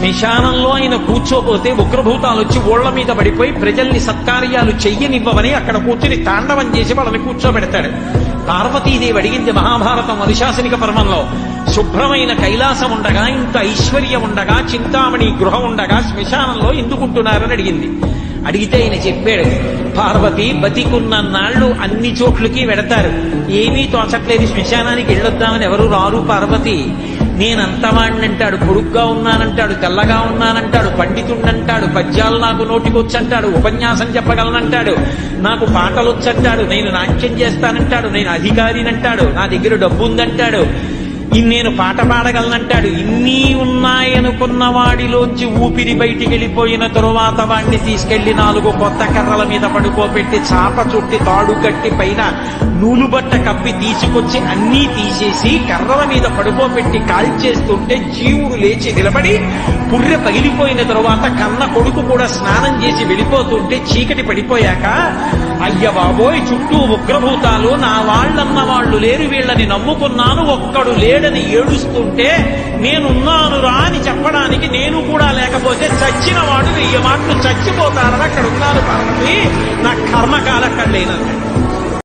శ్మశానంలో ఆయన కూర్చోపోతే ఉగ్రభూతాలు వచ్చి ఓళ్ల మీద పడిపోయి ప్రజల్ని సత్కార్యాలు చెయ్యనివ్వవని అక్కడ కూర్చుని తాండవం చేసి వాళ్ళని కూర్చోబెడతాడు. పార్వతీదేవి అడిగింది మహాభారతం అనుశాసనిక పర్వంలో, శుభ్రమైన కైలాసం ఉండగా, ఇంత ఐశ్వర్యం ఉండగా, చింతామణి గృహం ఉండగా శ్మశానంలో ఎందుకుంటున్నారని అడిగింది. అడిగితే ఆయన చెప్పాడు, పార్వతి బతికున్న నాళ్లు అన్ని చోట్లకి వెడతారు, ఏమీ తోచట్లేదు, శ్మశానానికి వెళ్ళొద్దామని ఎవరు రారు పార్వతి. నేనంతవాణ్ణంటాడు, పొడుగ్గా ఉన్నానంటాడు, తెల్లగా ఉన్నానంటాడు, పండితుండంటాడు, పద్యాలు నాకు నోటికొచ్చంటాడు, ఉపన్యాసం చెప్పగలనంటాడు, నాకు పాటలొచ్చంటాడు, నేను నాట్యం చేస్తానంటాడు, నేను అధికారినంటాడు, నా దగ్గర డబ్బు ఉందంటాడు, నేను పాట పాడగలనంటాడు. ఇన్ని ఉన్నాయనుకున్న వాడిలోంచి ఊపిరి బయటికి వెళ్ళిపోయిన తరువాత వాడిని తీసుకెళ్లి 4 కొత్త కర్రల మీద పడుకోబెట్టి చాప చుట్టి తాడు కట్టి పైన నూలుబట్ట కప్పి తీసుకొచ్చి అన్నీ తీసేసి కర్రల మీద పడుకోబెట్టి కాల్చేస్తుంటే జీవుడు లేచి నిలబడి పుర్రె పగిలిపోయిన తరువాత కన్న కొడుకు కూడా స్నానం చేసి వెళ్ళిపోతుంటే చీకటి పడిపోయాక, అయ్య బాబోయ్ చుట్టూ ఉగ్రభూతాలు, నా వాళ్ళన్న వాళ్ళు లేరు, వీళ్ళని నమ్ముకున్నాను, ఒక్కడు లేడని ఏడుస్తుంటే నేనున్నాను రా అని చెప్పడానికి నేను కూడా లేకపోతే చచ్చిన వాడు 1000 మాటలు చచ్చిపోతారని అక్కడ ఉన్నారు పార్వతి, నా కర్మకాలక్కడ లేనన్నాడు.